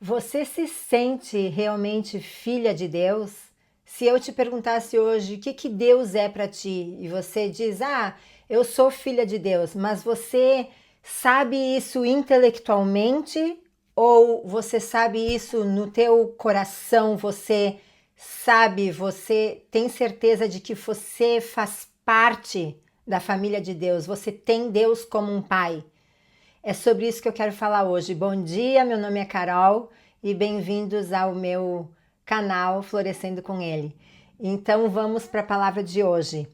Você se sente realmente filha de Deus? Se eu te perguntasse hoje o que Deus é para ti e você diz, eu sou filha de Deus, mas você sabe isso intelectualmente ou você sabe isso no teu coração? Você tem certeza de que você faz parte da família de Deus? Você tem Deus como um pai? É sobre isso que eu quero falar hoje. Bom dia, meu nome é Carol e bem-vindos ao meu canal Florescendo com Ele. Então vamos para a palavra de hoje.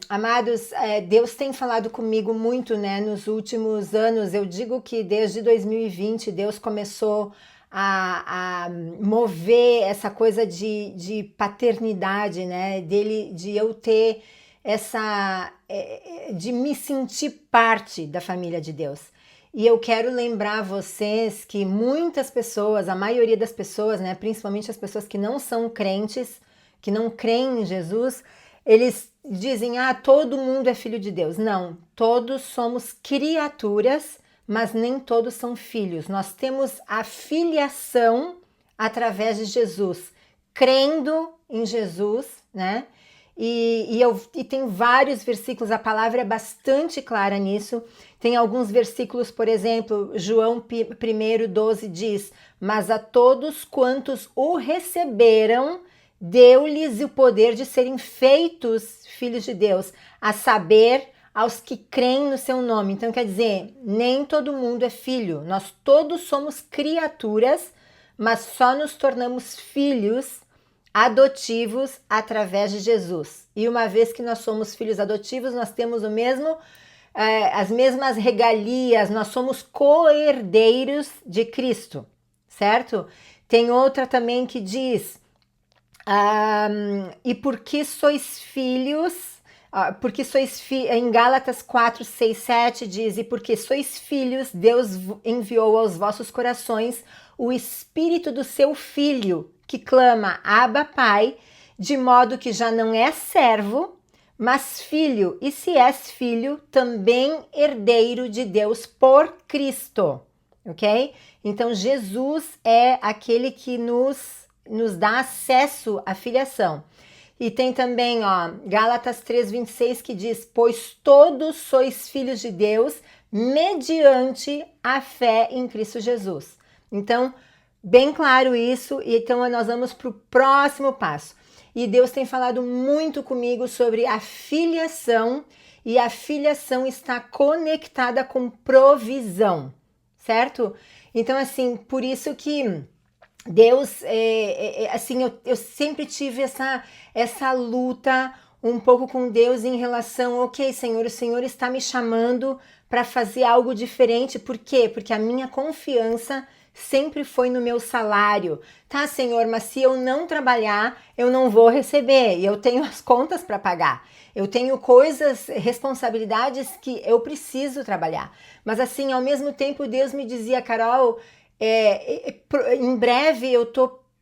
Amados, Deus tem falado comigo muito, né, nos últimos anos. Eu digo que desde 2020 Deus começou a mover essa coisa de paternidade, né, de eu ter de me sentir parte da família de Deus. E eu quero lembrar vocês que muitas pessoas, a maioria das pessoas, né, principalmente as pessoas que não são crentes, que não creem em Jesus, eles dizem, todo mundo é filho de Deus. Não, todos somos criaturas, mas nem todos são filhos. Nós temos a filiação através de Jesus, crendo em Jesus, né? E tem vários versículos, a palavra é bastante clara nisso. Tem alguns versículos, por exemplo, João 1:12 diz: mas a todos quantos o receberam, deu-lhes o poder de serem feitos filhos de Deus, a saber, aos que creem no seu nome. Então quer dizer, nem todo mundo é filho, nós todos somos criaturas, mas só nos tornamos filhos adotivos através de Jesus. E uma vez que nós somos filhos adotivos, nós temos as mesmas regalias, nós somos co-herdeiros de Cristo, certo? Tem outra também que diz, e porque sois filhos, em Gálatas 4, 6, 7 diz, e porque sois filhos, Deus enviou aos vossos corações o Espírito do seu Filho, que clama, Abba, Pai, de modo que já não é servo, mas filho, e se és filho, também herdeiro de Deus por Cristo, ok? Então Jesus é aquele que nos dá acesso à filiação. E tem também, Gálatas 3:26 que diz, pois todos sois filhos de Deus mediante a fé em Cristo Jesus. Então, bem claro isso, e então nós vamos para o próximo passo. E Deus tem falado muito comigo sobre a filiação, e a filiação está conectada com provisão, certo? Então, assim, por isso que Deus, assim, eu sempre tive essa luta um pouco com Deus em relação, ok, Senhor, o Senhor está me chamando para fazer algo diferente. Por quê? Porque a minha confiança sempre foi no meu salário. Tá, Senhor, mas se eu não trabalhar, eu não vou receber. E eu tenho as contas para pagar. Eu tenho responsabilidades que eu preciso trabalhar. Mas assim, ao mesmo tempo, Deus me dizia, Carol, em breve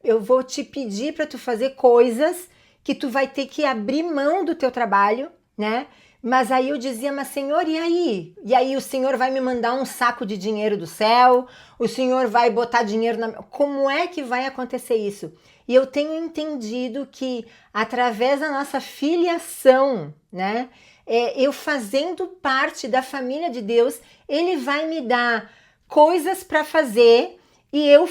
eu vou te pedir para tu fazer coisas que tu vai ter que abrir mão do teu trabalho, né? Mas aí eu dizia, mas Senhor, e aí? E aí o Senhor vai me mandar um saco de dinheiro do céu? O Senhor vai botar dinheiro na... Como é que vai acontecer isso? E eu tenho entendido que através da nossa filiação, né? Eu fazendo parte da família de Deus, Ele vai me dar coisas para fazer, e eu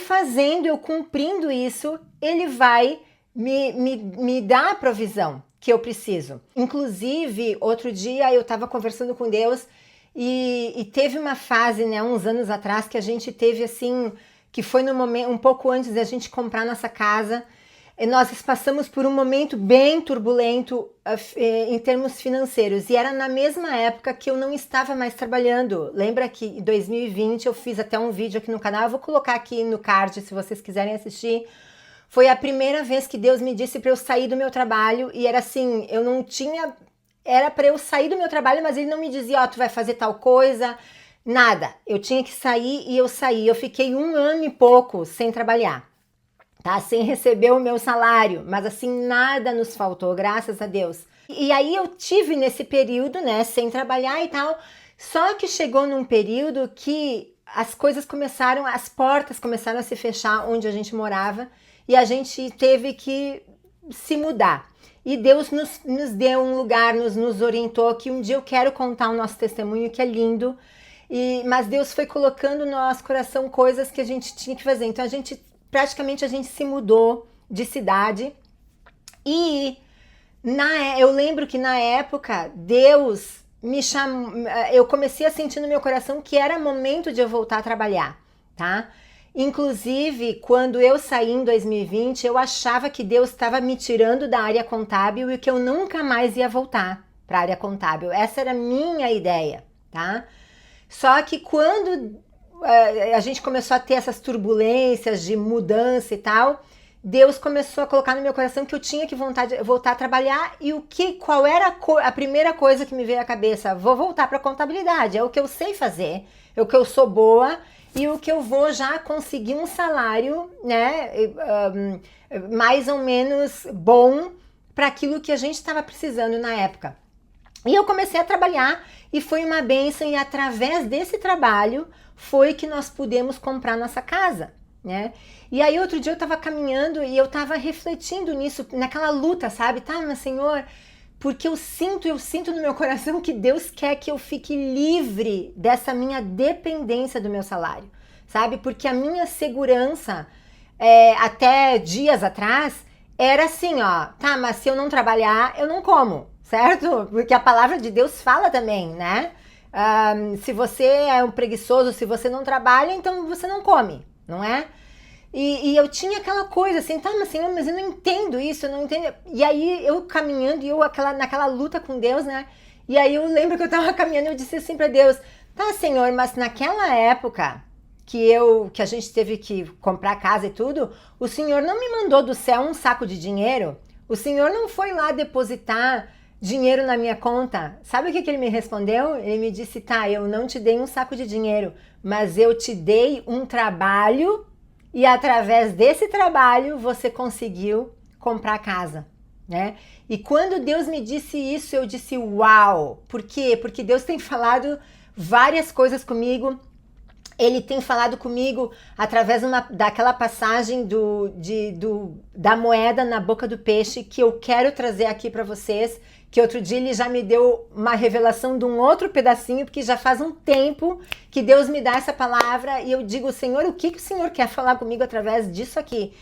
cumprindo isso, Ele vai me dar a provisão que eu preciso. Inclusive, outro dia eu estava conversando com Deus e teve uma fase, né, uns anos atrás, que a gente teve assim, que foi no momento, um pouco antes da gente comprar nossa casa, e nós passamos por um momento bem turbulento em termos financeiros, e era na mesma época que eu não estava mais trabalhando. Lembra que em 2020 eu fiz até um vídeo aqui no canal, eu vou colocar aqui no card se vocês quiserem assistir. Foi a primeira vez que Deus me disse para eu sair do meu trabalho, e era assim, eu não tinha... Era para eu sair do meu trabalho, mas Ele não me dizia, tu vai fazer tal coisa, nada. Eu tinha que sair e eu saí. Eu fiquei 1 ano e pouco sem trabalhar, tá? Sem receber o meu salário, mas assim, nada nos faltou, graças a Deus. E aí eu tive nesse período, né, sem trabalhar e tal, só que chegou num período que as coisas começaram, as portas começaram a se fechar onde a gente morava e a gente teve que se mudar. E Deus nos deu um lugar, nos orientou, que um dia eu quero contar o nosso testemunho, que é lindo, mas Deus foi colocando no nosso coração coisas que a gente tinha que fazer. Então praticamente a gente se mudou de cidade e eu lembro que na época Deus me chamou, eu comecei a sentir no meu coração que era momento de eu voltar a trabalhar, tá? Inclusive, quando eu saí em 2020, eu achava que Deus estava me tirando da área contábil e que eu nunca mais ia voltar para a área contábil. Essa era a minha ideia, tá? Só que quando a gente começou a ter essas turbulências de mudança e tal, Deus começou a colocar no meu coração que eu tinha que voltar a trabalhar. E qual era a primeira coisa que me veio à cabeça? Vou voltar para a contabilidade, é o que eu sei fazer, é o que eu sou boa e o que eu vou já conseguir um salário, né, mais ou menos bom para aquilo que a gente estava precisando na época. E eu comecei a trabalhar e foi uma bênção, e através desse trabalho foi que nós pudemos comprar nossa casa, né? E aí outro dia eu estava caminhando e eu estava refletindo nisso, naquela luta, sabe? Tá, mas Senhor, porque eu sinto no meu coração que Deus quer que eu fique livre dessa minha dependência do meu salário, sabe? Porque a minha segurança, até dias atrás, era assim, ó, tá, mas se eu não trabalhar, eu não como, certo? Porque a palavra de Deus fala também, né? Se você é um preguiçoso, se você não trabalha, então você não come, não é? E eu tinha aquela coisa assim, tá, mas Senhor, mas eu não entendo isso, eu não entendo. E aí eu caminhando, e eu naquela luta com Deus, né? E aí eu lembro que eu tava caminhando e eu disse assim pra Deus, tá, Senhor, mas naquela época que a gente teve que comprar casa e tudo, o Senhor não me mandou do céu um saco de dinheiro, o Senhor não foi lá depositar dinheiro na minha conta. Sabe o que ele me respondeu? Ele me disse, tá, eu não te dei um saco de dinheiro, mas eu te dei um trabalho e através desse trabalho você conseguiu comprar casa, né? E quando Deus me disse isso, eu disse, uau! Por quê? Porque Deus tem falado várias coisas comigo. Ele tem falado comigo através daquela passagem da moeda na boca do peixe, que eu quero trazer aqui para vocês, que outro dia ele já me deu uma revelação de um outro pedacinho, porque já faz um tempo que Deus me dá essa palavra e eu digo, Senhor, o que o Senhor quer falar comigo através disso aqui?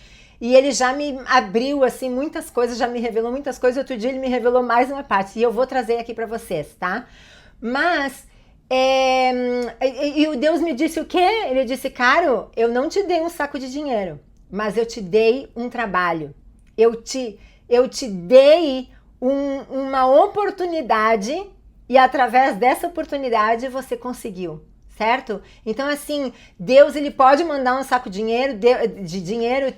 E ele já me abriu, assim, muitas coisas, já me revelou muitas coisas, outro dia ele me revelou mais uma parte, e eu vou trazer aqui para vocês, tá? Mas... e o Deus me disse o quê? Ele disse, Caro, eu não te dei um saco de dinheiro, mas eu te dei um trabalho. Eu te dei uma oportunidade e através dessa oportunidade você conseguiu, certo? Então assim, Deus ele pode mandar um saco de dinheiro.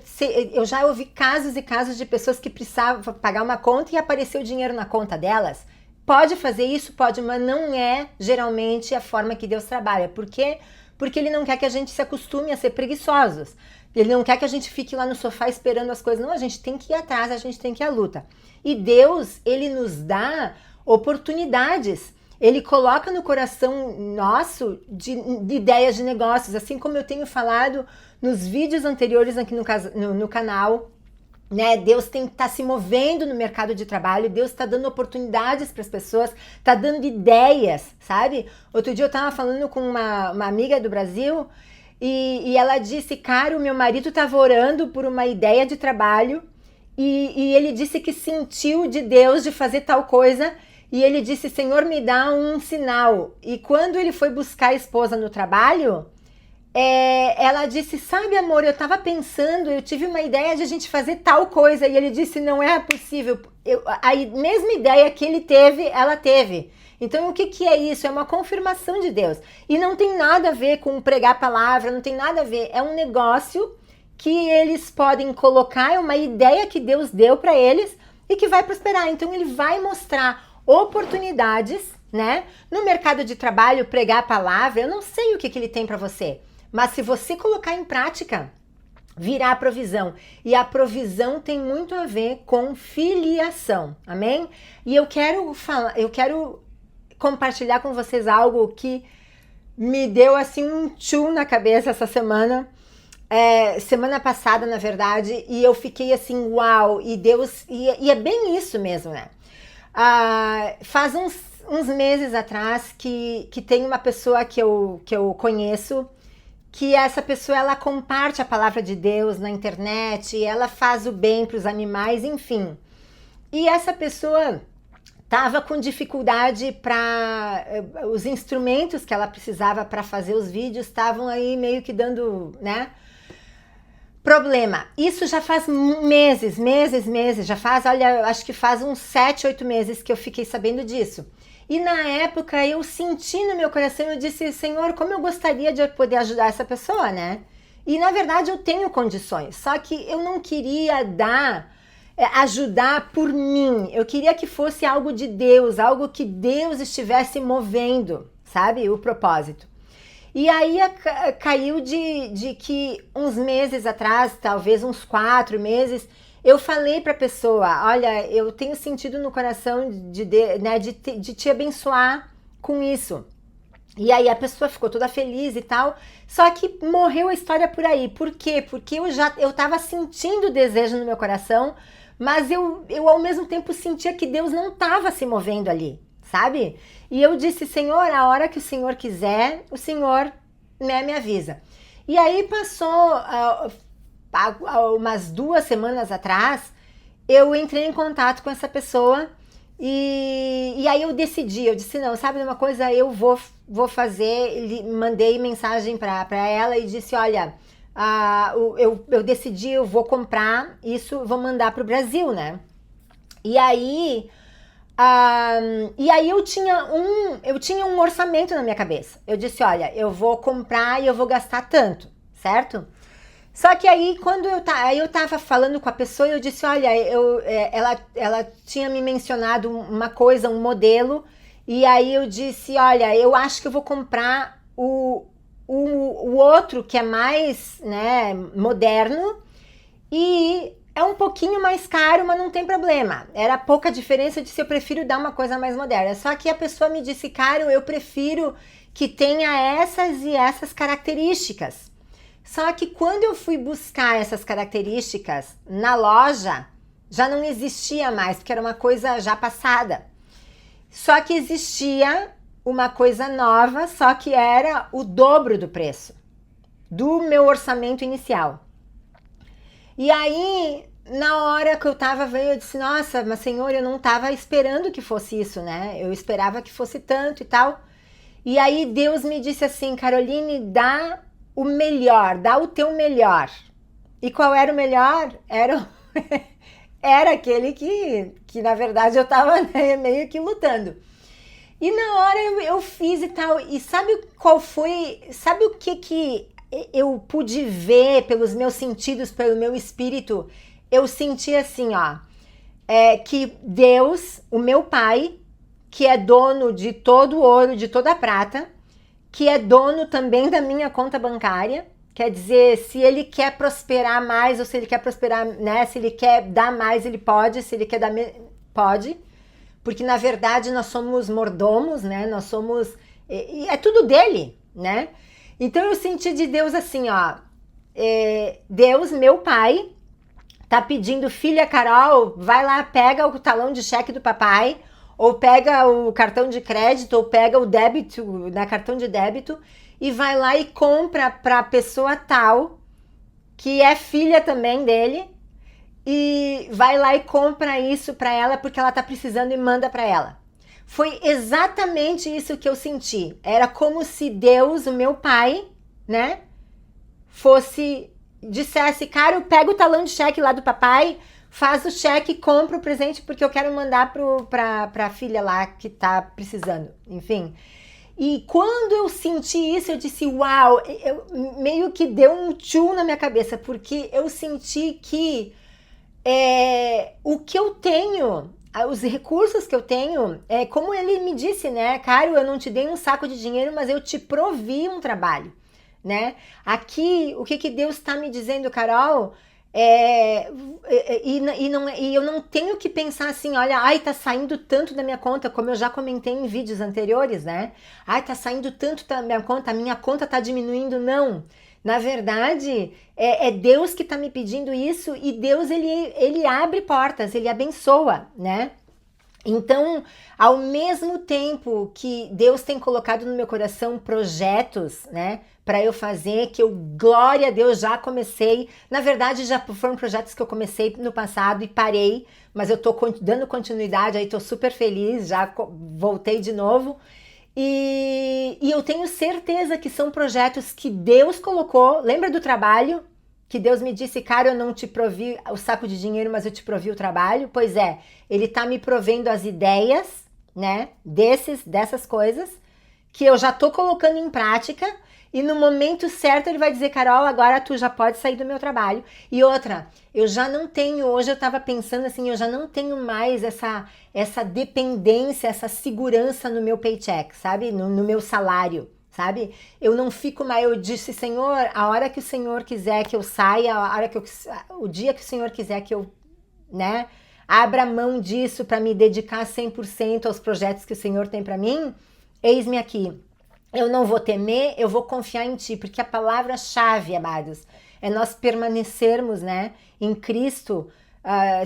Eu já ouvi casos e casos de pessoas que precisavam pagar uma conta e apareceu dinheiro na conta delas. Pode fazer isso? Pode, mas não é geralmente a forma que Deus trabalha. Por quê? Porque Ele não quer que a gente se acostume a ser preguiçosos. Ele não quer que a gente fique lá no sofá esperando as coisas. Não, a gente tem que ir atrás, a gente tem que ir à luta. E Deus, Ele nos dá oportunidades. Ele coloca no coração nosso de ideias de negócios. Assim como eu tenho falado nos vídeos anteriores aqui no canal, né? Deus está se movendo no mercado de trabalho, Deus está dando oportunidades para as pessoas, está dando ideias, sabe? Outro dia eu estava falando com uma amiga do Brasil e ela disse, Caro, meu marido estava orando por uma ideia de trabalho e ele disse que sentiu de Deus de fazer tal coisa e ele disse, Senhor, me dá um sinal. E quando ele foi buscar a esposa no trabalho... ela disse, sabe amor, eu tava pensando, eu tive uma ideia de a gente fazer tal coisa, e ele disse, não é possível, a mesma ideia que ele teve, ela teve. Então o que é isso? É uma confirmação de Deus, e não tem nada a ver com pregar a palavra, não tem nada a ver, é um negócio que eles podem colocar, é uma ideia que Deus deu para eles, e que vai prosperar. Então ele vai mostrar oportunidades, né, no mercado de trabalho, pregar a palavra. Eu não sei o que ele tem para você, mas se você colocar em prática, virá a provisão. E a provisão tem muito a ver com filiação. Amém? E eu quero compartilhar com vocês algo que me deu assim um tchum na cabeça essa semana. Semana passada, na verdade, e eu fiquei assim, uau, e Deus, e é bem isso mesmo, né? Faz uns meses atrás que tem uma pessoa que eu conheço, que essa pessoa, ela comparte a palavra de Deus na internet, ela faz o bem para os animais, enfim. E essa pessoa estava com dificuldade para... Os instrumentos que ela precisava para fazer os vídeos estavam aí meio que dando, né? Problema. Isso já faz meses, já faz, olha, acho que faz uns 7, 8 meses que eu fiquei sabendo disso. E na época eu senti no meu coração, eu disse, Senhor, como eu gostaria de poder ajudar essa pessoa, né? E na verdade eu tenho condições, só que eu não queria ajudar por mim, eu queria que fosse algo de Deus, algo que Deus estivesse movendo, sabe? O propósito. E aí caiu de que uns meses atrás, talvez uns 4 meses, eu falei para a pessoa, olha, eu tenho sentido no coração de te abençoar com isso. E aí a pessoa ficou toda feliz e tal, só que morreu a história por aí. Por quê? Porque eu estava sentindo o desejo no meu coração, mas eu ao mesmo tempo sentia que Deus não estava se movendo ali, sabe? E eu disse, Senhor, a hora que o Senhor quiser, o Senhor me avisa. E aí passou umas 2 semanas atrás, eu entrei em contato com essa pessoa e aí eu disse, não, sabe uma coisa, eu vou fazer, mandei mensagem para ela e disse, olha, eu decidi, eu vou comprar isso, vou mandar para o Brasil, né? E aí eu tinha um orçamento na minha cabeça. Eu disse, olha, eu vou comprar e eu vou gastar tanto, certo? Só que aí, quando eu tava falando com a pessoa, eu disse, olha, ela tinha me mencionado uma coisa, um modelo, e aí eu disse, olha, eu acho que eu vou comprar o outro, que é mais, né, moderno, e é um pouquinho mais caro, mas não tem problema. Era pouca diferença, eu disse, eu prefiro dar uma coisa mais moderna. Só que a pessoa me disse, Caro, eu prefiro que tenha essas e essas características. Só que quando eu fui buscar essas características na loja, já não existia mais, porque era uma coisa já passada. Só que existia uma coisa nova, só que era o dobro do preço do meu orçamento inicial. E aí, na hora que eu tava vendo, eu disse, nossa, mas Senhor, eu não tava esperando que fosse isso, né? Eu esperava que fosse tanto e tal. E aí Deus me disse assim, Caroline, dá o melhor, dá o teu melhor. E qual era o melhor? Era aquele que na verdade eu tava, né, meio que lutando. E na hora eu fiz e tal. E sabe qual foi? Sabe o que eu pude ver pelos meus sentidos, pelo meu espírito? Eu senti assim, ó, que Deus, o meu Pai, que é dono de todo o ouro, de toda a prata, que é dono também da minha conta bancária, quer dizer, se ele quer prosperar mais, ou se ele quer prosperar, né, se ele quer dar mais, ele pode, se ele quer dar pode, porque na verdade nós somos mordomos, né, nós somos, e é tudo dele, né? Então eu senti de Deus assim, ó, Deus, meu Pai, tá pedindo, filha Carol, vai lá, pega o talão de cheque do papai, ou pega o cartão de crédito, ou pega o débito, né, cartão de débito, e vai lá e compra para a pessoa tal, que é filha também dele, e vai lá e compra isso para ela, porque ela tá precisando e manda para ela. Foi exatamente isso que eu senti. Era como se Deus, o meu Pai, né, dissesse, cara, pega o talão de cheque lá do papai, faz o cheque, compra o presente porque eu quero mandar pra filha lá que tá precisando, enfim. E quando eu senti isso, eu disse, uau, meio que deu um tchum na minha cabeça, porque eu senti que o que eu tenho, os recursos que eu tenho, como ele me disse, né, Caro, eu não te dei um saco de dinheiro, mas eu te provi um trabalho, né? Aqui, o que Deus está me dizendo, Carol, E eu não tenho que pensar assim, olha, ai, tá saindo tanto da minha conta, como eu já comentei em vídeos anteriores, né? Ai, tá saindo tanto da minha conta, a minha conta tá diminuindo. Não. Na verdade, é Deus que tá me pedindo isso, e Deus, ele abre portas, ele abençoa, né? Então, ao mesmo tempo que Deus tem colocado no meu coração projetos, né, para eu fazer, que eu, glória a Deus, já comecei. Na verdade, já foram projetos que eu comecei no passado e parei, mas eu tô dando continuidade, aí tô super feliz, já voltei de novo. E eu tenho certeza que são projetos que Deus colocou. Lembra do trabalho? Que Deus me disse, cara, eu não te provi o saco de dinheiro, mas eu te provi o trabalho. Pois é, ele tá me provendo as ideias, né, dessas coisas, que eu já tô colocando em prática, e no momento certo ele vai dizer, Carol, agora tu já pode sair do meu trabalho. E outra, eu já não tenho, hoje eu tava pensando assim, eu já não tenho mais essa dependência, essa segurança no meu paycheck, sabe? No meu salário, sabe? Eu não fico mais, eu disse, Senhor, a hora que o Senhor quiser que eu saia, a hora que o dia que o Senhor quiser que eu, né, abra mão disso para me dedicar 100% aos projetos que o Senhor tem para mim, eis-me aqui. Eu não vou temer, eu vou confiar em ti, porque a palavra-chave, amados, é nós permanecermos, né, em Cristo.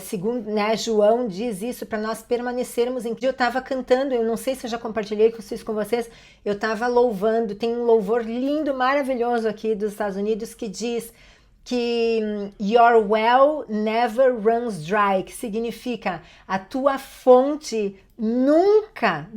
Segundo, né, João diz isso, para nós permanecermos em Cristo. Eu estava cantando, eu não sei se eu já compartilhei isso com vocês, eu estava louvando, tem um louvor lindo, maravilhoso aqui dos Estados Unidos que diz que your well never runs dry, que significa a tua fonte nunca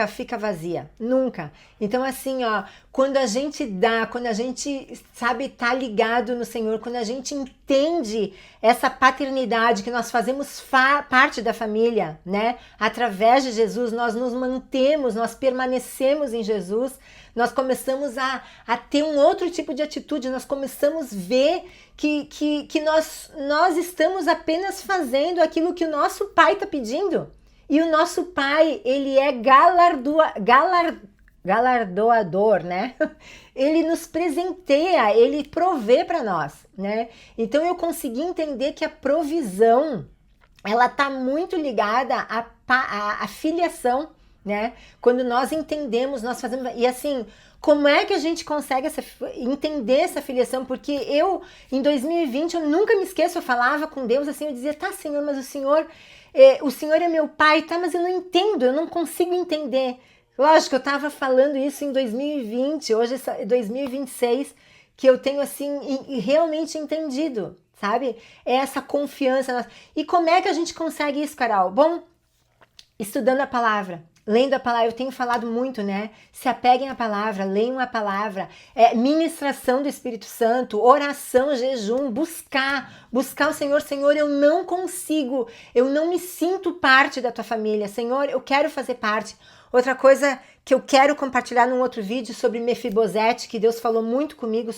fica vazia, nunca. Então assim, ó, quando a gente dá, quando a gente, sabe, tá ligado no Senhor, quando a gente entende essa paternidade, que nós fazemos parte da família, né? Através de Jesus, nós nos mantemos, nós permanecemos em Jesus, nós começamos a ter um outro tipo de atitude, nós começamos a ver que nós estamos apenas fazendo aquilo que o nosso Pai está pedindo. E o nosso Pai, ele é galardoador, né? Ele nos presenteia, ele provê para nós, né? Então eu consegui entender que a provisão, ela tá muito ligada à filiação, né? Quando nós entendemos, nós fazemos... E assim, como é que a gente consegue entender essa filiação? Porque eu, em 2020, eu nunca me esqueço, eu falava com Deus assim, eu dizia, tá, Senhor, mas o Senhor é meu Pai, tá, mas eu não entendo, eu não consigo entender. Lógico, eu estava falando isso em 2020, hoje é 2026, que eu tenho assim realmente entendido, sabe? É essa confiança. E como é que a gente consegue isso, Carol? Bom, estudando a palavra, lendo a palavra, eu tenho falado muito, né? Se apeguem à palavra, leiam a palavra, ministração do Espírito Santo, oração, jejum, buscar o Senhor. Senhor, eu não consigo, eu não me sinto parte da tua família. Senhor, eu quero fazer parte. Outra coisa que eu quero compartilhar num outro vídeo sobre Mefibosete, que Deus falou muito comigo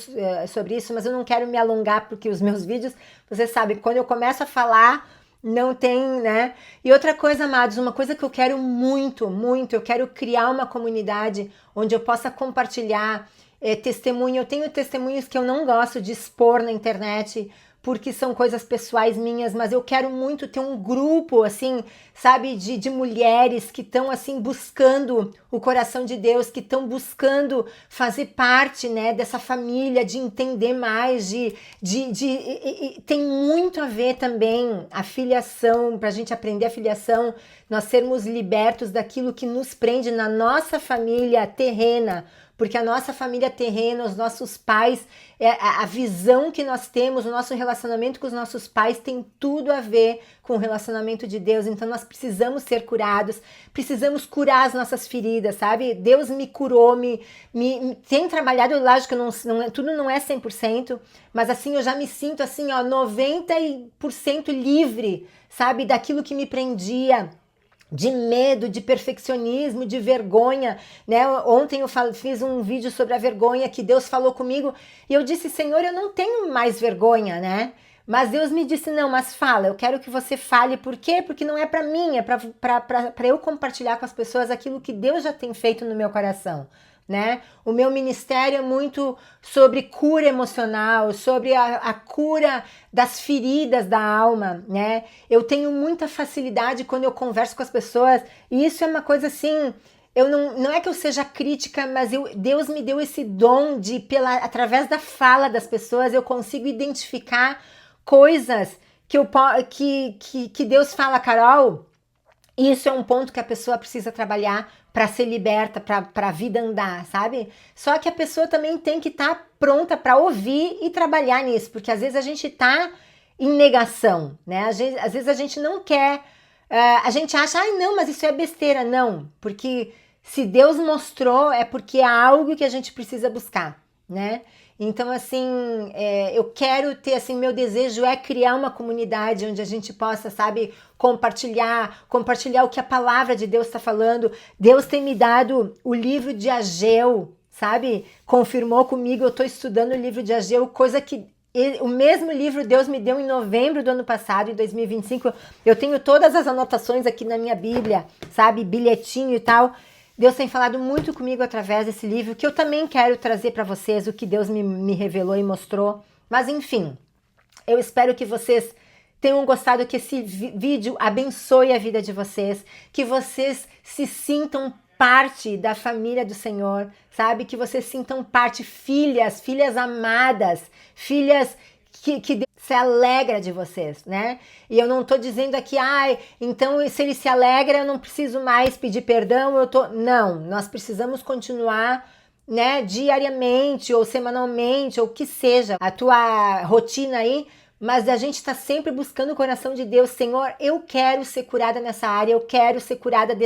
sobre isso, mas eu não quero me alongar, porque os meus vídeos, vocês sabem, quando eu começo a falar, não tem, né? E outra coisa, amados, uma coisa que eu quero muito, eu quero criar uma comunidade onde eu possa compartilhar testemunho. Eu tenho testemunhos que eu não gosto de expor na internet, porque são coisas pessoais minhas, mas eu quero muito ter um grupo, assim, sabe, de mulheres que estão, assim, buscando o coração de Deus, que estão buscando fazer parte, né, dessa família, de entender mais, tem muito a ver também a filiação, para a gente aprender a filiação, nós sermos libertos daquilo que nos prende na nossa família terrena, porque a nossa família terrena, os nossos pais, a visão que nós temos, o nosso relacionamento com os nossos pais tem tudo a ver com o relacionamento de Deus. Então nós precisamos ser curados, precisamos curar as nossas feridas, sabe? Deus me curou, tem trabalhado, lógico que tudo não é 100%, mas assim eu já me sinto assim, ó, 90% livre, sabe? Daquilo que me prendia, de medo, de perfeccionismo, de vergonha, né? Ontem eu fiz um vídeo sobre a vergonha, que Deus falou comigo, e eu disse, Senhor, eu não tenho mais vergonha, né? Mas Deus me disse, não, mas fala, eu quero que você fale. Por quê? Porque não é para mim, é para eu compartilhar com as pessoas aquilo que Deus já tem feito no meu coração. né? O meu ministério é muito sobre cura emocional, sobre a cura das feridas da alma, né? Eu tenho muita facilidade quando eu converso com as pessoas, e isso é uma coisa assim, eu não é que eu seja crítica, mas Deus me deu esse dom de, através da fala das pessoas, eu consigo identificar coisas que Deus fala, Carol. Isso é um ponto que a pessoa precisa trabalhar para ser liberta, para a vida andar, sabe? Só que a pessoa também tem que estar pronta para ouvir e trabalhar nisso, porque às vezes a gente está em negação, né? Às vezes a gente não quer, a gente acha, ai não, mas isso é besteira. Não, porque se Deus mostrou é porque é algo que a gente precisa buscar, né? Então, assim, eu quero ter, assim, meu desejo é criar uma comunidade onde a gente possa, sabe, compartilhar o que a palavra de Deus está falando. Deus tem me dado o livro de Ageu, sabe? Confirmou comigo, eu estou estudando o livro de Ageu, coisa que o mesmo livro Deus me deu em novembro do ano passado, em 2025. Eu tenho todas as anotações aqui na minha Bíblia, sabe? Bilhetinho e tal. Deus tem falado muito comigo através desse livro, que eu também quero trazer para vocês o que Deus me revelou e mostrou. Mas enfim, eu espero que vocês tenham gostado, que esse vídeo abençoe a vida de vocês, que vocês se sintam parte da família do Senhor, sabe? Que vocês sintam parte, filhas amadas, filhas que Deus se alegra de vocês, né? E eu não tô dizendo aqui, então se ele se alegra, eu não preciso mais pedir perdão, Não, nós precisamos continuar, né, diariamente ou semanalmente, ou que seja a tua rotina aí, mas a gente está sempre buscando o coração de Deus. Senhor, eu quero ser curada nessa área, eu quero ser curada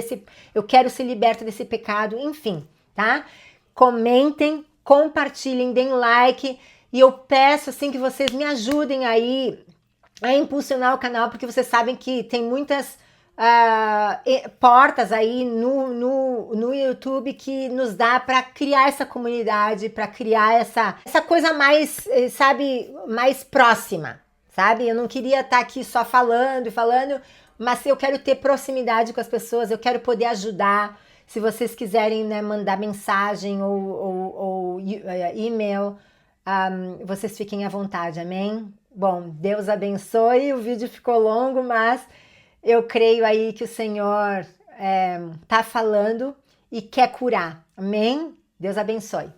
eu quero ser liberta desse pecado, enfim, tá? Comentem, compartilhem, deem like, e eu peço assim que vocês me ajudem aí a impulsionar o canal, porque vocês sabem que tem muitas portas aí no YouTube que nos dá para criar essa comunidade, para criar essa coisa mais, sabe, mais próxima, sabe? Eu não queria estar aqui só falando e falando, mas eu quero ter proximidade com as pessoas, eu quero poder ajudar. Se vocês quiserem, né, mandar mensagem ou e-mail, vocês fiquem à vontade, amém? Bom, Deus abençoe, o vídeo ficou longo, mas eu creio aí que o Senhor tá falando e quer curar, amém? Deus abençoe.